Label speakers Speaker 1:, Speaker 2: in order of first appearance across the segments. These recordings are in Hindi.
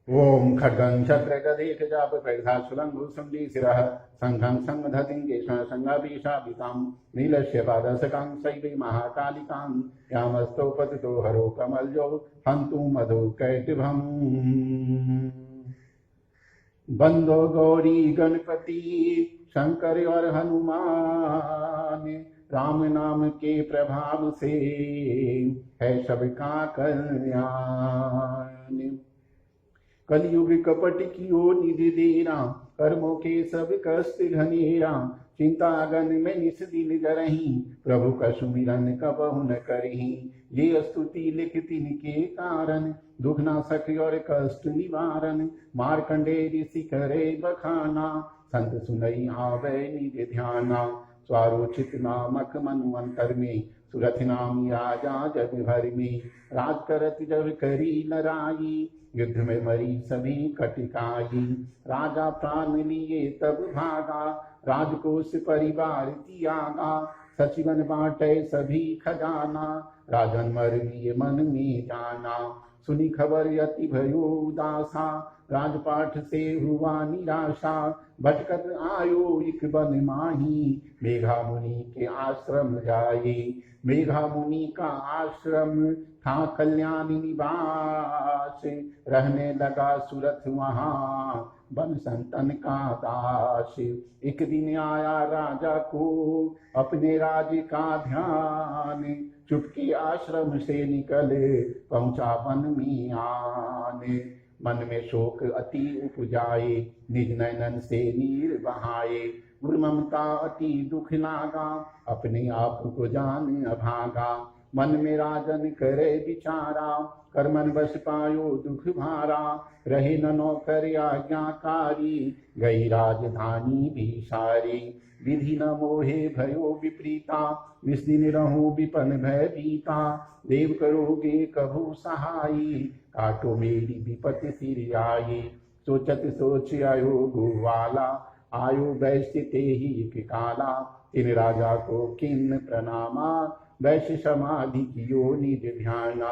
Speaker 1: ओम खड्गं शत्रगदेकजापप्रधाशूलं संघं संघधिं संगाभिषाभितां नीलस्य पादसकां शैवे महाकालिकां यामस्तौ पतितो हरो कमल्यो हन्तु मधु कैटभम् बंदो गौरी गणपति शंकर और हनुमान राम नाम के प्रभाव से है सबका कल्याण। कलयुग कपट कियो निधि देरा कर्मों के सब कष्ट घनेरा चिंता गन में निस दिन जरही प्रभु का सुमिरन कबहु न करही ये स्तुति लिख तिनके कारण दुख ना सख और कष्ट निवारण मार्कंडे ऋषि करे बखाना संत सुनई आवे निज ध्याना स्वारोचित नामक मनुअंतर में सुरथ नाम राजा जग भर में राज करत जब करी लड़ाई युद्ध में मरी सभी कटिकाई राजा प्राण लिए तब भागा राजकोष परिवार त्यागा सचिवन बांटे सभी खजाना राजन मर लिए मन में जाना सुनी खबर अति भयो उदासा राजपाठ से हुआ निराशा भटकत आयो एक बन माही मेघा मुनि के आश्रम जाए मेघा मुनि का आश्रम था कल्याण निवास रहने लगा सुरथ वहाँ बन संतन का दास एक दिन आया राजा को अपने राज्य का ध्यान चुपके आश्रम से निकले पहुंचा वन में आने मन में शोक अति उपजाए निज नयन से नीर बहाए गुरु ममता अति दुख लागा अपने आप को जान अभागा मन में राजन करे विचारा कर्मन बस पायो दुख भारा रहे न नौकर आज्ञाकारी गई राजधानी भी सारी विधि न मोहे भयो विपरीता विस दिन रहूं विपन भय भीता देव करोगे कभू सहाई काटो मेरी विपत्ति सिर आई सोचत सोच आयो गोवाला आयो वैश्य ते ही एक काला इन राजा को किन प्रणामा वैश्य समाधि कियो निज ध्याना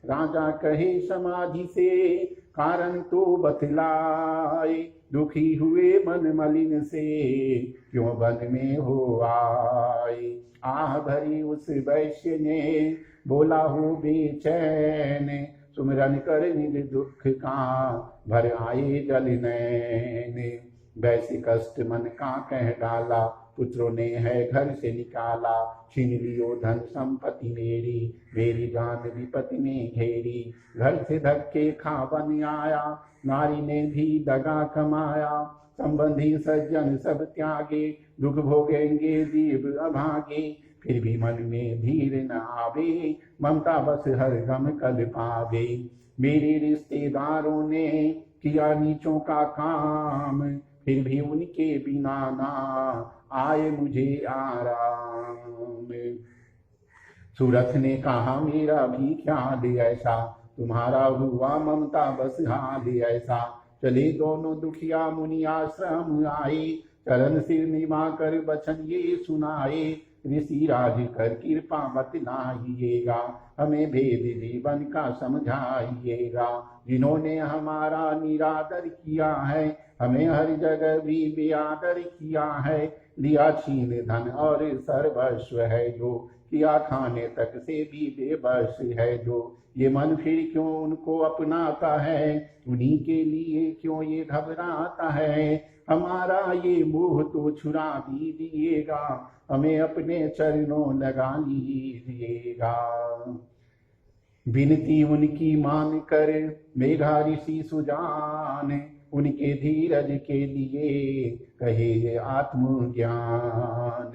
Speaker 1: राजा कहे समाधि से कारण तो बतलाए दुखी हुए मन मलिन से क्यों वन में हो आए आह भरी उस वैश्य ने बोला हो बेचैन सुमिरन कर निज दुख का भर आए जल नैन वैसे कष्ट मन का कह डाला पुत्रों ने है घर से निकाला छीन लियो धन संपत्ति मेरी जान विपत्ति में घेरी घर से धक्के खा बन आया नारी ने भी दगा कमाया संबंधी सज्जन सब त्यागे दुख भोगेंगे जीव अभागे फिर भी मन में धीर न आवे ममता बस हर गम कल पावे मेरे रिश्तेदारों ने किया नीचों का काम फिर भी उनके बिना ना आए मुझे आराम। सूरथ ने कहा मेरा भी ख्याल ऐसा तुम्हारा हुआ ममता बस हाल ऐसा चले दोनों दुखिया मुनि आश्रम आए चरण सिर निभा कर वचन ये सुनाए ऋषि राज कर कृपा बतलाइएगा हमें भेद जीवन का समझाइएगा जिन्होंने हमारा निरादर किया है हमें हर जगह भी बेआदर किया है लिया छीन धन और सर्वस्व है जो किया खाने तक से भी बेबस है जो ये मन फिर क्यों उनको अपनाता है उन्हीं के लिए क्यों ये घबराता है हमारा ये मोह तो छुड़ा दीजिएगा हमें अपने चरणों लगा लीजिएगा। विनती उनकी मान कर मेघा ऋषि सुजान उनके धीरज के लिए कहे ये आत्मज्ञान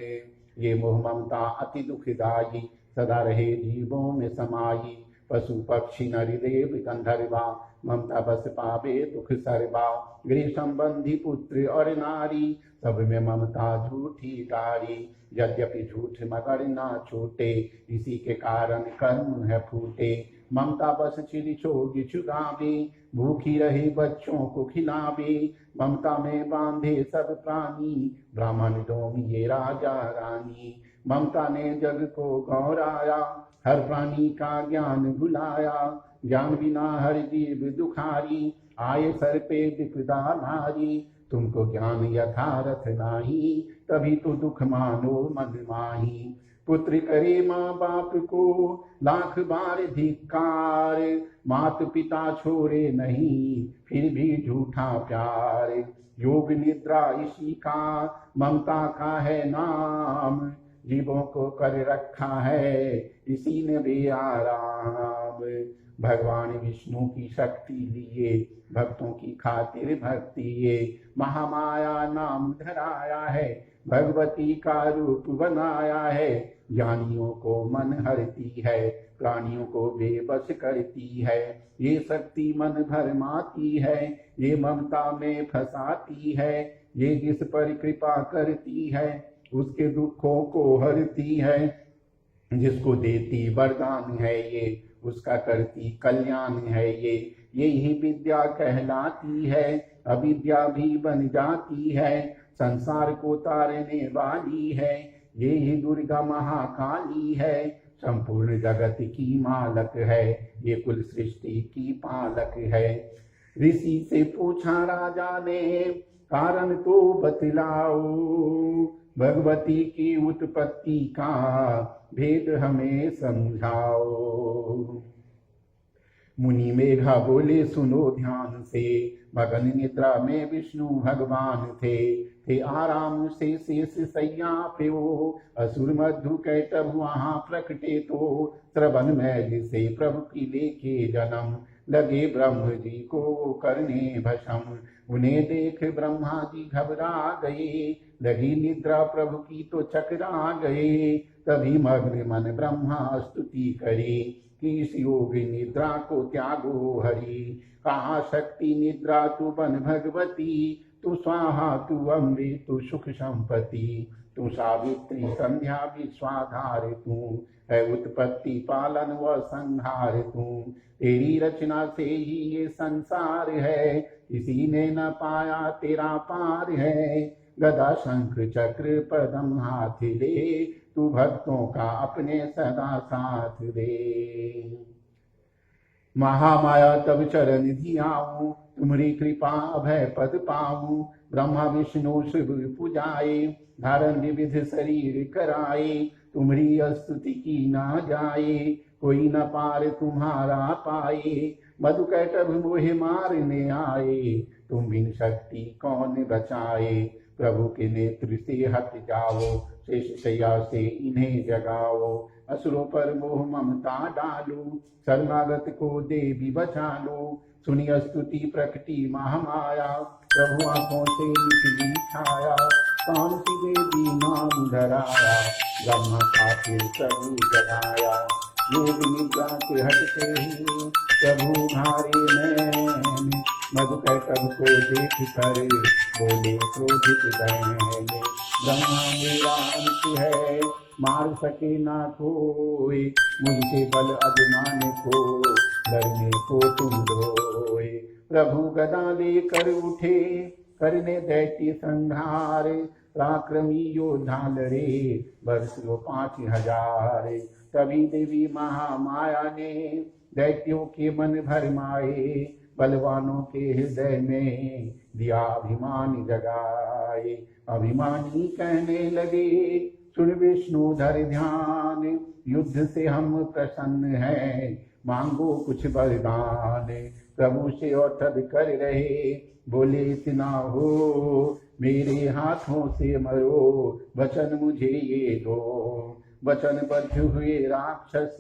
Speaker 1: ये मोह ममता अति दुखदायी सदा रहे जीवों में समाई पशु पक्षी नरि देव गंधर्वा ममता बस पावे दुख सर्वा गृह संबंधी पुत्र और नारी सब में ममता झूठी गारी यद्यपि झूठ मगर ना छूटे इसी के कारण कर्म है फूटे ममता बस चिरिछोगी चुगावे भूखी रहे बच्चों को खिलावे ममता में बांधे सब प्राणी ब्राह्मण डोम ये राजा रानी ममता ने जग को गौराया हर प्राणी का ज्ञान भुलाया ज्ञान बिना हर जीव दुखारी, आए सर पे विपदा नारी। तुमको ज्ञान यथारथ नाही, तभी तो दुख मानो मन माही। पुत्र करे माँ बाप को लाख बार धिक्कार, मात पिता छोड़े नहीं फिर भी झूठा प्यार। योग निद्रा इसी का ममता का है नाम, जीवों को कर रखा है इसी ने भी आराम। भगवान विष्णु की शक्ति लिए भक्तों की खातिर भक्ति ये, महामाया नाम धराया है भगवती का रूप बनाया है। ज्ञानियों को मन हरती है, प्राणियों को बेबस करती है। ये शक्ति मन भरमाती है, ये ममता में फंसाती है। ये जिस पर कृपा करती है उसके दुखों को हरती है। जिसको देती वरदान है ये, उसका करती कल्याण है ये। यही विद्या कहलाती है, अविद्या भी बन जाती है। संसार को तारने वाली है, यही दुर्गा महाकाली है। संपूर्ण जगत की मालक है, ये कुल सृष्टि की पालक है। ऋषि से पूछा राजा ने, कारण तो बतलाओ। भगवती की उत्पत्ति का भेद हमें समझाओ। मुनि मेघा बोले सुनो ध्यान से, मगन निद्रा में विष्णु भगवान थे आराम से शेष सैया पे वो। असुर मधु कैटभ वहाँ प्रकटे तो, श्रवण मैल से प्रभु की लेके जन्म। लगे ब्रह्म जी को करने भस्म, उन्हें देख ब्रह्मा जी घबरा गए। लगी निद्रा प्रभु की तो चकरा गए, तभी मग्न मन ब्रह्मा स्तुति करे। कि इस योग निद्रा को त्यागो हरि, कहा शक्ति निद्रा तू बन भगवती। तू स्वाहा तू अम्बे तू सुख संपत्ति, तू सावित्री संध्या विश्वाधार। तू है उत्पत्ति पालन व संहार। तू तेरी रचना से ही ये संसार है, किसी ने न पाया तेरा पार है। गदा शंख चक्र पदम हाथ ले, तू भक्तों का अपने सदा साथ दे। महामाया तब चरण धियाऊं, तुम्हारी कृपा अभय पद पाऊं। ब्रह्मा विष्णु शिव पूजाए, धारण विविध शरीर कराए। तुम्हारी स्तुति की ना जाए, कोई न पार तुम्हारा पाए। मधु कैटभ मोहे मारने आए, तुम बिन शक्ति कौन बचाए। प्रभु के नेत्र से हट जाओ, शेष शैया से इन्हें जगाओ। असुरों पर मोह ममता डालो, शरणागत को देवी बचा लो। सुनिए स्तुति प्रकटी महामाया, प्रभु आंखों से निकली छाया। कौन सी देवी नाम धराया, ब्रह्मा खातिर प्रभु जगाया। योग निद्रा से हटते ही प्रभु भारे नैन, मधु कैटभ को देख कर बोले क्रोधित दैन। ब्रह्मा मेरा अंत है, मार सके ना कोई। मुझसे बल अजमाने को, डरने को तुम रोए। प्रभु गदा लेकर उठे, करने दैत्य संहार। पराक्रमी योद्धा लड़े, बरसों 5000। तभी देवी महामाया ने दैत्यों के मन भरमाए। बलवानों के हृदय में दिया अभिमान जगाए। अभिमानी कहने लगे, सुन विष्णु धर ध्यान। युद्ध से हम प्रसन्न हैं, मांगो कुछ वरदान। प्रभु से औषध कर रहे, बोले इतना हो, मेरे हाथों से मरो। वचन मुझे ये दो। वचनबद्ध हुए राक्षस,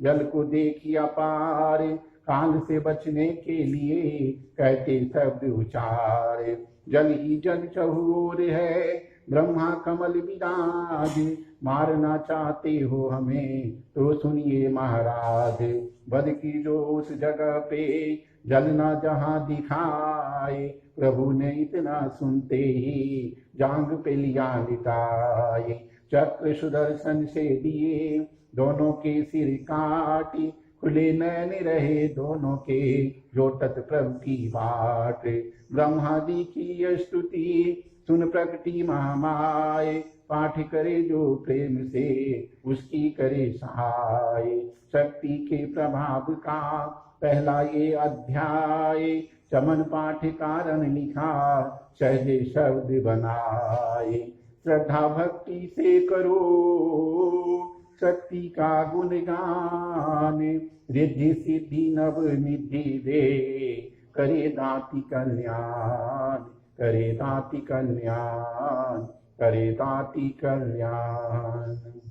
Speaker 1: जल को देखिया पार। काल से बचने के लिए कहते शब्द उचार। जल ही जल चहुओर है, ब्रह्मा कमल विराज। मारना चाहते हो हमें तो सुनिए महाराज। बद की जो उस जगह पे जलना जहां दिखाए। प्रभु ने इतना सुनते ही जांग पे लिया लिटाए। चक्र सुदर्शन से दिए, दोनों के सिर काटी। खुले नैन रहे दोनों के, जोटत प्रभु की बाट। ब्रह्मादि की स्तुति सुन प्रकटी महामाय। पाठ करे जो प्रेम से, उसकी करे सहाय। शक्ति के प्रभाव का पहला ये अध्याय चमन पाठ कारण लिखा, सहजे शब्द बनाए। श्रद्धा भक्ति से करो शक्ति का गुणगान, रिद्धि सिद्धि नव निधि दे, करे दाति कल्याण, करे दाति कल्याण, करे दाति कल्याण।